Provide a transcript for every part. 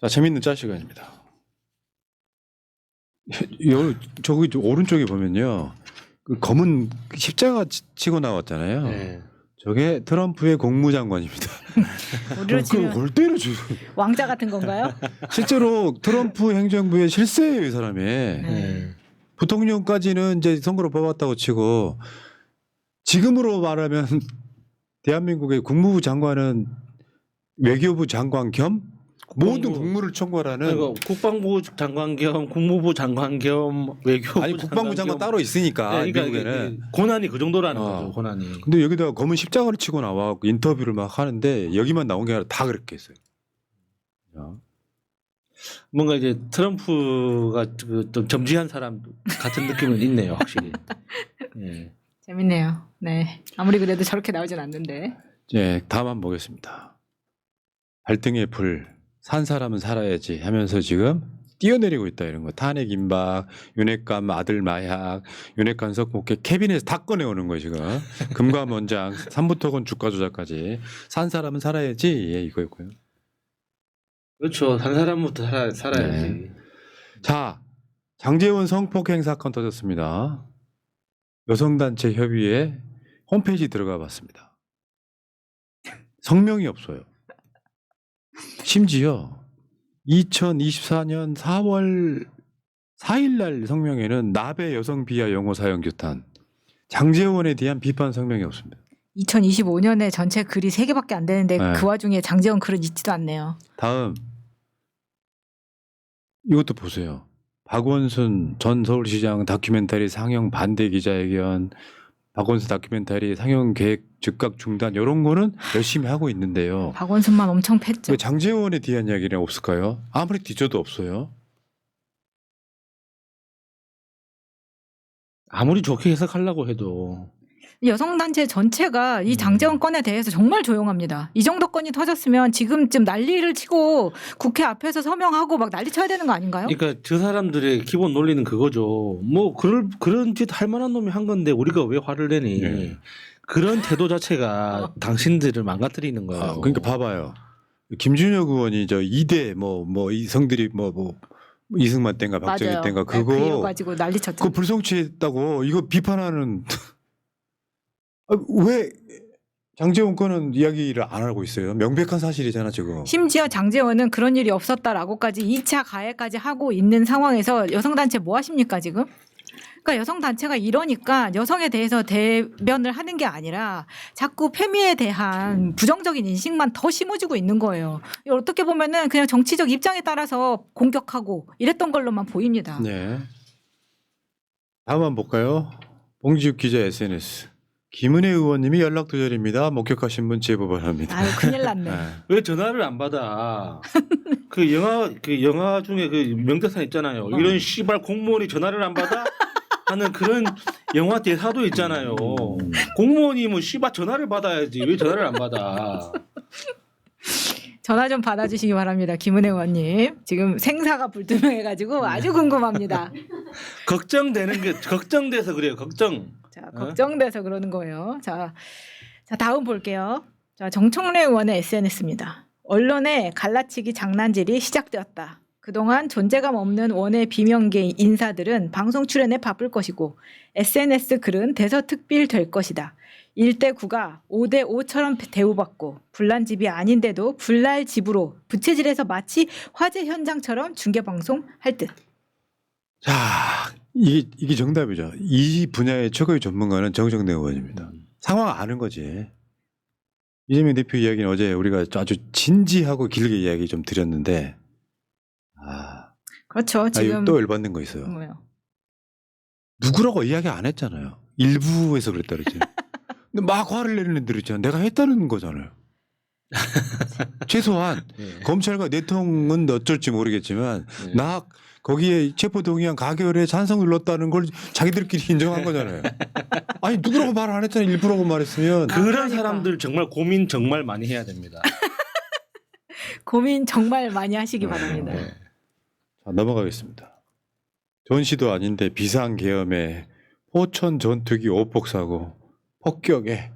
자, 재밌는 짤 시간입니다. 저기 오른쪽에 보면요, 그 검은 십자가 치고 나왔잖아요. 네. 저게 트럼프의 국무장관입니다. 우리로 치면 골 때려줘. 왕자 같은 건가요? 실제로 트럼프 행정부의 실세예요, 이 사람이. 네. 부통령까지는 이제 선거로 뽑았다고 치고, 지금으로 말하면 대한민국의 국무부 장관은 외교부 장관 겸 모든 국무를 총괄하는. 그리고 국방부 장관 겸 국무부 장관 겸 외교부 아니 국방부 장관 따로 있으니까 네, 그러니까 미국에는. 고난이 그 정도라는 거죠. 고난이. 근데 여기다가 검은 십자가를 치고 나와 인터뷰를 막 하는데 여기만 나온 게 아니라 다 그렇게 했어요. 뭔가 이제 트럼프가 좀 점지한 사람 같은 느낌은 있네요, 확실히. 네. 재밌네요. 네. 아무리 그래도 저렇게 나오진 않는데. 네, 다음 한번 보겠습니다. 발등에 불, 산 사람은 살아야지 하면서 지금 뛰어내리고 있다 이런 거. 탄핵 임박, 윤핵관 아들 마약, 윤핵관 석복회 캐비넷에서 다 꺼내오는 거예요 지금. 금감원장, 삼부토건 주가 조작까지. 산 사람은 살아야지 예, 이거였고요. 그렇죠. 한 사람부터 살아야지. 네. 자, 장제원 성폭행 사건 터졌습니다. 여성단체 협의회 홈페이지 들어가 봤습니다. 성명이 없어요. 심지어 2024년 4월 4일 날 성명에는 나베 여성 비하 용어 사용 규탄, 장제원에 대한 비판 성명이 없습니다. 2025년에 전체 글이 3개밖에 안 되는데 네. 그 와중에 장제원 글은 있지도 않네요. 다음 이것도 보세요. 박원순 전 서울시장 다큐멘터리 상영 반대 기자회견, 박원순 다큐멘터리 상영 계획 즉각 중단 이런 거는 열심히 하고 있는데요. 박원순만 엄청 팼죠. 왜 장제원에 대한 이야기는 없을까요? 아무리 뒤져도 없어요. 아무리 좋게 해석하려고 해도 여성단체 전체가 이 장제원 건에 대해서 정말 조용합니다. 이 정도 건이 터졌으면 지금쯤 난리를 치고 국회 앞에서 서명하고 막 난리 쳐야 되는 거 아닌가요? 그러니까 저 사람들의 기본 논리는 그거죠. 뭐 그런 짓 할 만한 놈이 한 건데 우리가 왜 화를 내니? 네. 그런 태도 자체가 당신들을 망가뜨리는 거예요. 아, 그러니까 봐봐요. 김준혁 의원이 저 2대 뭐 이성들이 뭐 이승만 땐가 박정희 맞아요. 땐가 네, 그 이유 그거 가지고 난리 쳤죠. 그거 불송치했다고 이거 비판하는. 아, 왜 장제원 거는 이야기를 안 하고 있어요? 명백한 사실이잖아 지금. 심지어 장제원은 그런 일이 없었다라고까지 2차 가해까지 하고 있는 상황에서 여성단체 뭐 하십니까 지금? 그러니까 여성단체가 이러니까 여성에 대해서 대변을 하는 게 아니라 자꾸 페미에 대한 부정적인 인식만 더 심어지고 있는 거예요. 어떻게 보면은 그냥 정치적 입장에 따라서 공격하고 이랬던 걸로만 보입니다. 네. 다음 한번 볼까요? 봉지욱 기자 SNS. 김은혜 의원님이 연락 두절입니다. 목격하신 분 제보 바랍니다. 아유 큰일 났네. 네. 왜 전화를 안 받아? 그 영화 중에 그 명대사 있잖아요. 이런 씨발 공무원이 전화를 안 받아? 하는 그런 영화 대사도 있잖아요. 공무원이 뭐 씨발 전화를 받아야지 왜 전화를 안 받아? 전화 좀 받아주시기 바랍니다. 김은혜 의원님. 지금 생사가 불투명해가지고 아주 궁금합니다. 걱정돼서 그래요. 걱정. 자, 걱정돼서 그러는 거예요. 자, 다음 볼게요. 자, 정청래 의원의 SNS입니다. 언론의 갈라치기 장난질이 시작되었다. 그동안 존재감 없는 원외 비명계 인사들은 방송 출연에 바쁠 것이고 SNS 글은 대서특필 될 것이다. 1대 9가 5대 5처럼 대우받고 불난 집이 아닌데도 불날 집으로 부채질해서 마치 화재 현장처럼 중계방송 할 듯. 자, 이게 정답이죠. 이 분야의 최고의 전문가는 정청래 의원입니다. 상황 아는 거지. 이재명 대표 이야기는 어제 우리가 아주 진지하고 길게 이야기 좀 드렸는데, 그렇죠. 지금 또 열받는 거 있어요. 뭐요? 누구라고 이야기 안 했잖아요. 일부에서 그랬다 그랬지. 근데 막 화를 내는 애들 있잖아. 내가 했다는 거잖아요. 최소한 네. 검찰과 내통은 어쩔지 모르겠지만 네. 나 거기에 체포동의안 가결에 찬성 눌렀다는 걸 자기들끼리 인정한 거잖아요. 아니 누구라고 말 안 했잖아요. 일부라고 말했으면. 그런 그러니까. 사람들 정말 고민 정말 많이 해야 됩니다. 고민 정말 많이 하시기 바랍니다. 네. 자, 넘어가겠습니다. 전시도 아닌데 비상계엄에 포천 전투기 오폭 사고 폭격에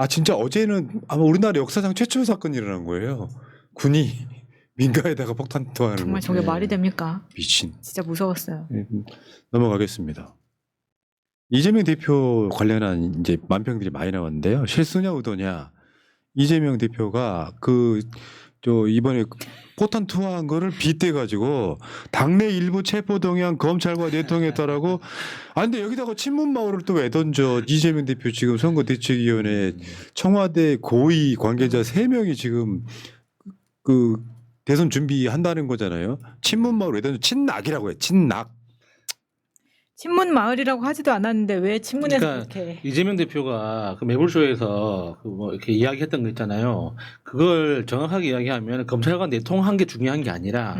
진짜 어제는 아마 우리나라 역사상 최초의 사건이 일어난 거예요. 군이 민가에다가 폭탄 투하하는 정말 거. 저게 네. 말이 됩니까? 미친. 진짜 무서웠어요. 넘어가겠습니다. 이재명 대표 관련한 이제 만평들이 많이 나왔는데요. 실수냐 의도냐. 이재명 대표가 이번에 포탄 투하한 거를 빗대 가지고 당내 일부 체포 동향 검찰과 내통했다라고. 아 근데 여기다가 친문 마을을 또 왜 던져? 이재명 대표 지금 선거대책위원회 청와대 고위 관계자 3명이 지금 그 대선 준비한다는 거잖아요. 친문 마을 왜 던져? 친낙이라고 해. 친낙. 친문 마을이라고 하지도 않았는데 왜 친문에서 그러니까 그렇게 이재명 대표가 그 매불쇼에서 그 뭐 이렇게 이야기했던 거 있잖아요. 그걸 정확하게 이야기하면 검찰과 내통한 게 중요한 게 아니라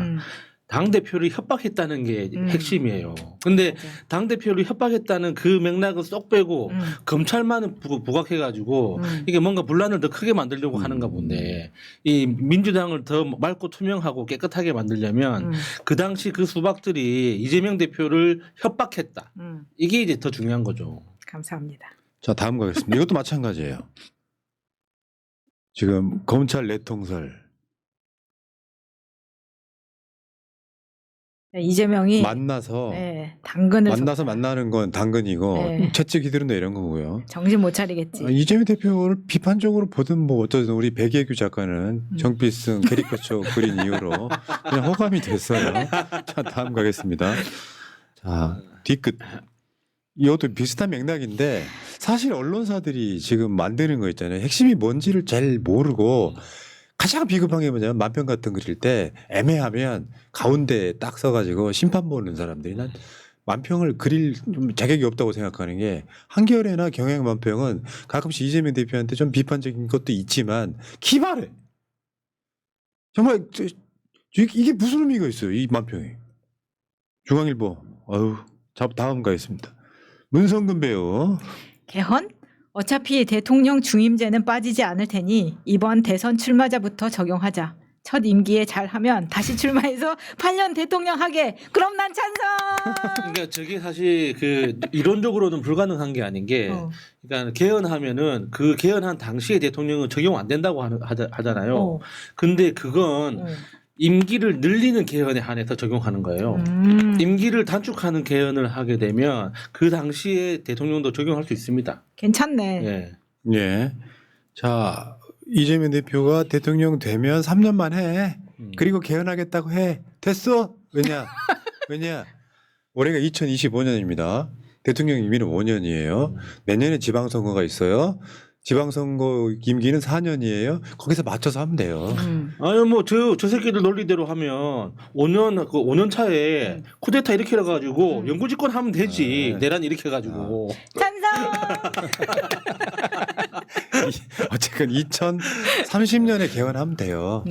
당 대표를 협박했다는 게 핵심이에요. 근데 맞아. 당 대표를 협박했다는 그 맥락을 쏙 빼고 검찰만 부각해가지고 이게 뭔가 분란을 더 크게 만들려고 하는가 본데 이 민주당을 더 맑고 투명하고 깨끗하게 만들려면 그 당시 그 수박들이 이재명 대표를 협박했다. 이게 이제 더 중요한 거죠. 감사합니다. 자 다음 가겠습니다. 이것도 마찬가지예요. 지금 검찰 내통설 이재명이 만나서 네, 당근을 만나는 건 당근이고 네. 채찍 휘두른다 이런 거고요. 정신 못 차리겠지. 이재명 대표를 비판적으로 보든 뭐 어쩌든 우리 백예규 작가는 정필승 캐리커처 그린 이후로 그냥 호감이 됐어요. 자 다음 가겠습니다. 자 뒤끝 이것도 비슷한 맥락인데 사실 언론사들이 지금 만드는 거 있잖아요. 핵심이 뭔지를 잘 모르고 가장 비겁한 게 뭐냐면 만평 같은 거 그릴 때 애매하면 가운데 딱 써가지고 심판 보는 사람들이 난 만평을 그릴 좀 자격이 없다고 생각하는 게 한겨레나 경향 만평은 가끔씩 이재명 대표한테 좀 비판적인 것도 있지만 기발해. 정말 이게 무슨 의미가 있어요 이 만평이. 중앙일보 자 다음 가겠습니다. 문성근 배우 개헌? 어차피 대통령 중임제는 빠지지 않을 테니 이번 대선 출마자부터 적용하자. 첫 임기에 잘하면 다시 출마해서 8년 대통령 하게. 그럼 난 찬성. 그러니까 저게 사실 그 이론적으로는 불가능한 게 아닌 게 그러니까 개헌하면은 그 개헌한 당시의 대통령은 적용 안 된다고 하잖아요. 근데 그건 임기를 늘리는 개헌에 한해서 적용하는 거예요. 임기를 단축하는 개헌을 하게 되면 그 당시에 대통령도 적용할 수 있습니다. 괜찮네. 예. 예. 자 이재명 대표가 대통령 되면 3년만 해. 그리고 개헌하겠다고 해. 됐어? 왜냐? 올해가 2025년입니다. 대통령 임기는 5년이에요. 내년에 지방선거가 있어요. 지방선거 임기는 4년이에요. 거기서 맞춰서 하면 돼요. 아니 뭐 저 새끼들 논리대로 하면 5년 차에 쿠데타 일으켜 가지고 영구집권 하면 되지. 내란 일으켜 가지고. 찬성. 어쨌든 2030년에 개헌하면 돼요.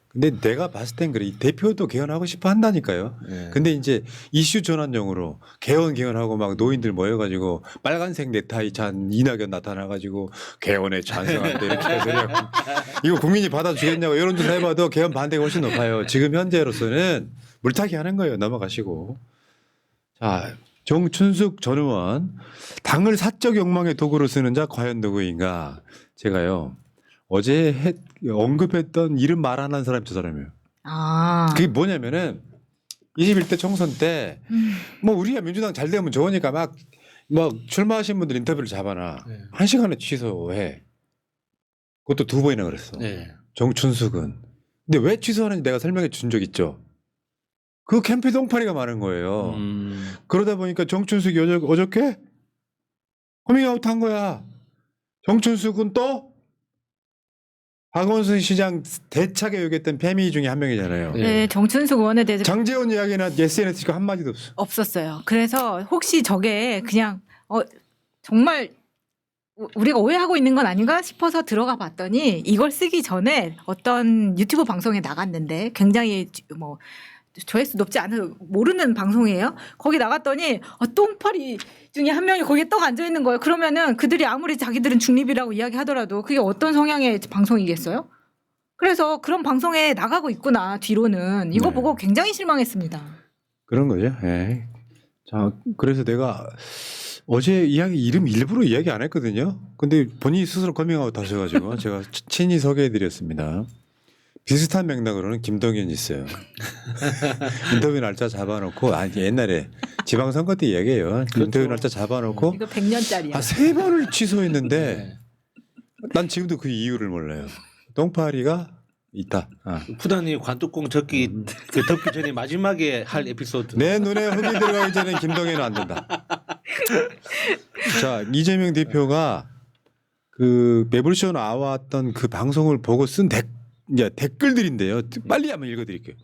근데 내가 봤을 땐 그래. 이 대표도 개헌하고 싶어 한다니까요. 예. 근데 이제 이슈 전환용으로 개헌하고 막 노인들 모여가지고 빨간색 넥타이 찬 이낙연 나타나가지고 개헌에 찬성한다 이렇게 해서 이거 국민이 받아주겠냐고 여론조사 해봐도 개헌 반대가 훨씬 높아요. 지금 현재로서는 물타기 하는 거예요. 넘어가시고. 자 정춘숙 전 의원 당을 사적 욕망의 도구로 쓰는 자 과연 누구인가. 제가요. 어제 언급했던 이름 말 안 한 사람이 저 사람이에요. 아. 그게 뭐냐면은 21대 총선 때 뭐 우리가 민주당 잘 되면 좋으니까 막 출마하신 분들 인터뷰를 잡아놔. 네. 1시간에 취소해. 그것도 2번이나 그랬어. 네. 정춘숙은. 근데 왜 취소하는지 내가 설명해 준 적 있죠. 그 캠프 동파리가 많은 거예요. 그러다 보니까 정춘숙이 어저께 커밍아웃 한 거야. 정춘숙은 또 박원순 시장 대차게 욕했던 패미 중에 한 명이잖아요. 네. 네, 정춘숙 의원에 대해서 장재원 이야기나 SNS가 한마디도 없어. 없었어요. 그래서 혹시 저게 그냥 정말 우리가 오해하고 있는 건 아닌가 싶어서 들어가 봤더니 이걸 쓰기 전에 어떤 유튜브 방송에 나갔는데 굉장히 뭐 조회수 높지 않은 모르는 방송이에요. 거기 나갔더니 똥파리 중에 한 명이 거기에 떡 앉아 있는 거예요. 그러면은 그들이 아무리 자기들은 중립이라고 이야기하더라도 그게 어떤 성향의 방송이겠어요? 그래서 그런 방송에 나가고 있구나 뒤로는 이거 네. 보고 굉장히 실망했습니다. 그런 거죠. 예. 자, 그래서 내가 어제 이름 일부러 이야기 안 했거든요. 근데 본인이 스스로 커밍아웃 하셔가지고 제가 친히 소개해드렸습니다. 비슷한 맥락으로는 김동연이 있어요. 인터뷰 날짜 잡아놓고 옛날에 지방선거 때 이야기예요. 인터뷰 날짜 잡아놓고 이거 100년짜리야. 3번을 취소했는데 난 지금도 그 이유를 몰라요. 똥파리가 있다. 부단히 관뚜껑 덮기 전에 마지막에 할 에피소드. 내 눈에 흙이 들어가기 전에 김동연은 안 된다. 자, 이재명 대표가 그 매불쇼 나왔던 그 방송을 보고 쓴 댓글들인데요. 빨리 한번 읽어드릴게요.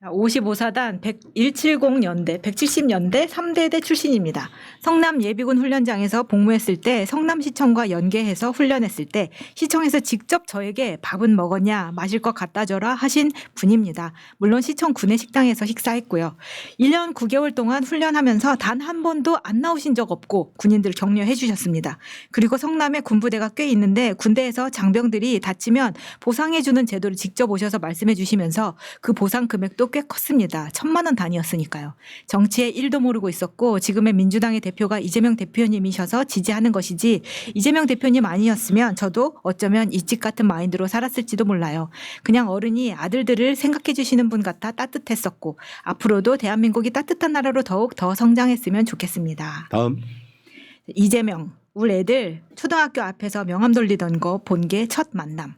55사단 170년대, 170년대 3대대 출신입니다. 성남 예비군 훈련장에서 복무했을 때 성남시청과 연계해서 훈련했을 때 시청에서 직접 저에게 밥은 먹었냐 마실 것 갖다 줘라 하신 분입니다. 물론 시청 구내식당에서 식사했고요. 1년 9개월 동안 훈련하면서 단 한 번도 안 나오신 적 없고 군인들 격려해 주셨습니다. 그리고 성남에 군부대가 꽤 있는데 군대에서 장병들이 다치면 보상해 주는 제도를 직접 오셔서 말씀해 주시면서 그 보상 금액도 꽤 컸습니다. 1,000만 원 단위였으니까요. 정치에 1도 모르고 있었고 지금의 민주당의 대표가 이재명 대표님이셔서 지지하는 것이지 이재명 대표님 아니었으면 저도 어쩌면 이집 같은 마인드로 살았을지도 몰라요. 그냥 어른이 아들들을 생각해 주시는 분 같아 따뜻했었고 앞으로도 대한민국이 따뜻한 나라로 더욱 더 성장했으면 좋겠습니다. 다음. 이재명, 우리 애들 초등학교 앞에서 명함 돌리던 거 본 게 첫 만남.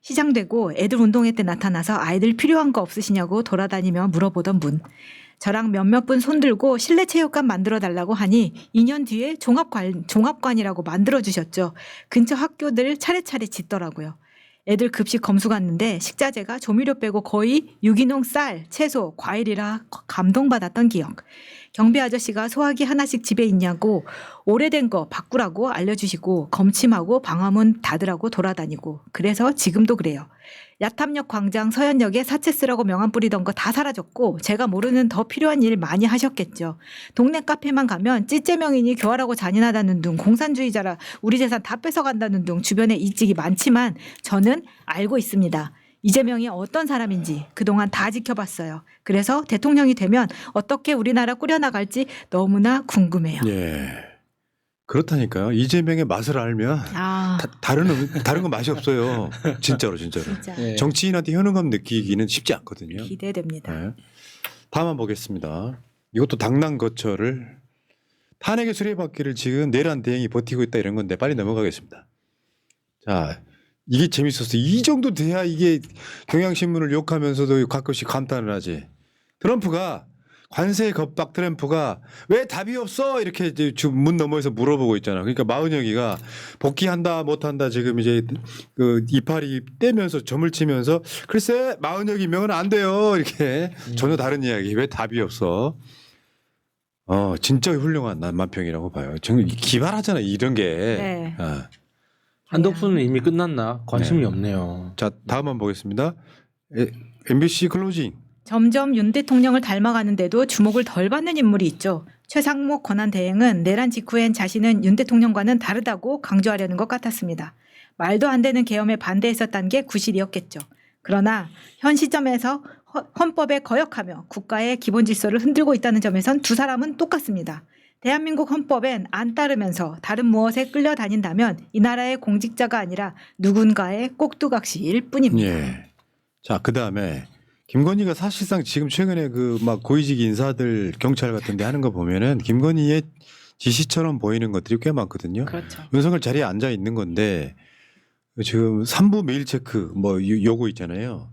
시장되고 애들 운동회 때 나타나서 아이들 필요한 거 없으시냐고 돌아다니며 물어보던 분. 저랑 몇몇 분 손들고 실내 체육관 만들어 달라고 하니 2년 뒤에 종합관이라고 만들어 주셨죠. 근처 학교들 차례차례 짓더라고요. 애들 급식 검수 갔는데 식자재가 조미료 빼고 거의 유기농 쌀, 채소, 과일이라 감동받았던 기억. 경비 아저씨가 소화기 하나씩 집에 있냐고 오래된 거 바꾸라고 알려주시고 검침하고 방화문 닫으라고 돌아다니고 그래서 지금도 그래요. 야탐역 광장 서현역에 사채 쓰라고 명함 뿌리던 거 다 사라졌고 제가 모르는 더 필요한 일 많이 하셨겠죠. 동네 카페만 가면 찌째명이니 교활하고 잔인하다는 둥 공산주의자라 우리 재산 다 뺏어간다는 둥 주변에 이직이 많지만 저는 알고 있습니다. 이재명이 어떤 사람인지 그동안 다 지켜봤어요. 그래서 대통령이 되면 어떻게 우리나라 꾸려나갈지 너무나 궁금해요. 예. 그렇다니까요. 이재명의 맛을 알면 다른 건 맛이 없어요. 진짜로. 진짜 네. 정치인한테 현응감 느끼기는 쉽지 않거든요. 기대됩니다. 네. 다음 한번 보겠습니다. 이것도 당난 거처를 탄핵의 수레바퀴를 지금 내란 대행이 버티고 있다 이런 건데 빨리 넘어가겠습니다. 자, 이게 재밌었어요. 이 정도 돼야 이게 경향신문을 욕하면서도 가끔씩 감탄을 하지. 트럼프가 관세 겁박 트럼프가 왜 답이 없어 이렇게 이제 문 너머에서 물어보고 있잖아. 그러니까 마은혁이가 복귀한다 못한다 지금 이제 그 이파리 떼면서 점을 치면서 글쎄 마은혁이면 안 돼요 이렇게 전혀 다른 이야기. 왜 답이 없어? 진짜 훌륭한 남만평이라고 봐요. 정말 기발하잖아 이런 게. 네. 한덕수는 이미 끝났나? 관심이 네. 없네요. 자 다음 한번 보겠습니다. MBC 클로징. 점점 윤 대통령을 닮아가는데도 주목을 덜 받는 인물이 있죠. 최상목 권한대행은 내란 직후엔 자신은 윤 대통령과는 다르다고 강조하려는 것 같았습니다. 말도 안 되는 계엄에 반대했었다는 게 구실이었겠죠. 그러나 현 시점에서 헌법에 거역하며 국가의 기본 질서를 흔들고 있다는 점에선 두 사람은 똑같습니다. 대한민국 헌법엔 안 따르면서 다른 무엇에 끌려다닌다면 이 나라의 공직자가 아니라 누군가의 꼭두각시일 뿐입니다. 예. 자 그다음에 김건희가 사실상 지금 최근에 그 막 고위직 인사들 경찰 같은데 하는 거 보면은 김건희의 지시처럼 보이는 것들이 꽤 많거든요. 그렇죠. 윤석열 자리에 앉아 있는 건데 지금 3부 메일 체크 뭐 요거 있잖아요.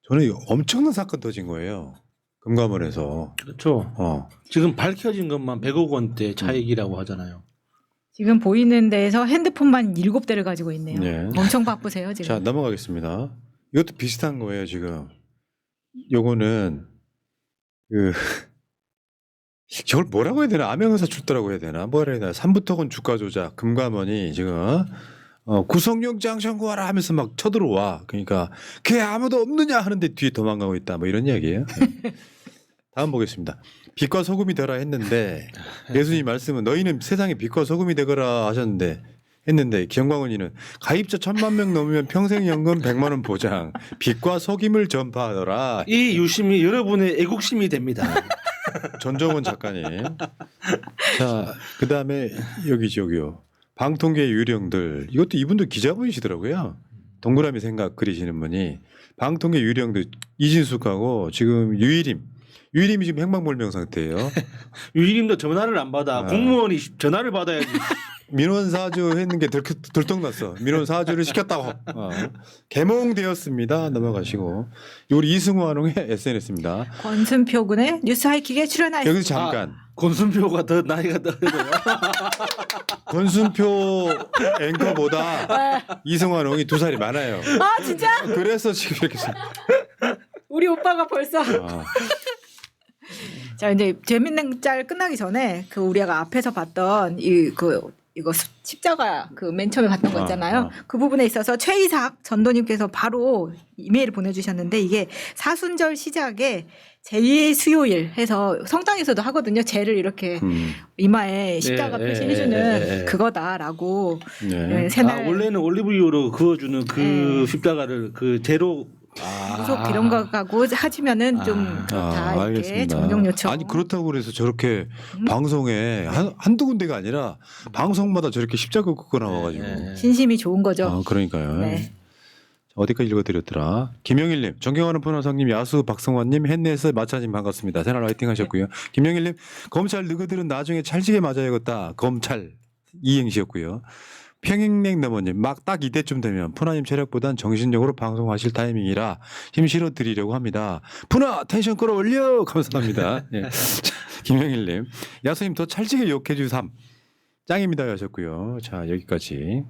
저는 엄청난 사건 터진 거예요. 금감원에서. 그렇죠. 지금 밝혀진 것만 100억 원대 차익이라고 하잖아요. 지금 보이는 데에서 핸드폰만 7대를 가지고 있네요. 네. 엄청 바쁘세요 지금. 자 넘어가겠습니다. 이것도 비슷한 거예요 지금. 요거는 그 저걸 뭐라고 해야 되나 암행의사 출두라고 해야 되나 뭐라 해야 되나 삼부토건 주가 조작 금감원이 지금 구속영장 청구하라 하면서 막 쳐들어와. 그러니까 걔 아무도 없느냐 하는데 뒤에 도망가고 있다 뭐 이런 이야기예요. 다음 보겠습니다. 빛과 소금이 되라 했는데 예수님 말씀은 너희는 세상에 빛과 소금이 되거라 하셨는데 했는데 경광훈이는 가입자 1,000만 명 넘으면 평생연금 100만 원 보장 빛과 소금을 전파하더라. 이 유심이 여러분의 애국심이 됩니다. 전정원 작가님. 자 그다음에 여기요. 방통계 유령들 이것도 이분도 기자분이시더라고요. 동그라미 생각 그리시는 분이 방통계 유령도 이진숙하고 지금 유일임이 지금 행방불명 상태예요. 유일님도 전화를 안 받아. 아. 공무원이 전화를 받아야지. 민원 사주 했는 게 들통났어. 민원 사주를 시켰다고. 개몽되었습니다. 넘어가시고. 우리 이승우 한홍의 SNS입니다. 권순표 군의 뉴스 하이킥에 출연하였습니다. 여기서 잠깐 권순표가 더 나이가 더 권순표 앵커보다 이승우 한홍이 2살이 많아요. 아 진짜? 그래서 지금 이렇게 우리 오빠가 벌써 아, 자 이제 재밌는 짤 끝나기 전에 그 우리가 앞에서 봤던 이거 십자가 그 맨 처음에 봤던 거 있잖아요. 그 부분에 있어서 최이삭 전도님께서 바로 이메일을 보내주셨는데 이게 사순절 시작에 제2의 수요일 해서 성당에서도 하거든요. 제를 이렇게 이마에 십자가 표시해주는 그거다라고 네. 새날 원래는 올리브유로 그어주는 그 네. 십자가를 그 제로 무속 이런 거 갖고 하시면은 좀 다 이렇게 알겠습니다. 정정 요청. 아니 그렇다고 그래서 저렇게 방송에 한두 군데가 아니라 방송마다 저렇게 십자가 긋고 나와가지고 신심이 좋은 거죠. 그러니까요. 네. 어디까지 읽어드렸더라. 김영일님, 존경하는 포나성님, 야수 박성환님, 헨네스 마차님 반갑습니다. 새날 화이팅 하셨고요. 김영일님, 검찰 너희들은 나중에 찰지게 맞아야겠다. 검찰 이행시였고요. 평행냉 너머님, 막 딱 이때쯤 되면 푸나님 체력보단 정신력으로 방송하실 타이밍이라 힘 실어 드리려고 합니다. 푸나 텐션 끌어올려! 감사합니다. 예. 김영일님, 야수님 더 찰지게 욕해 주삼. 짱입니다 하셨고요. 자 여기까지.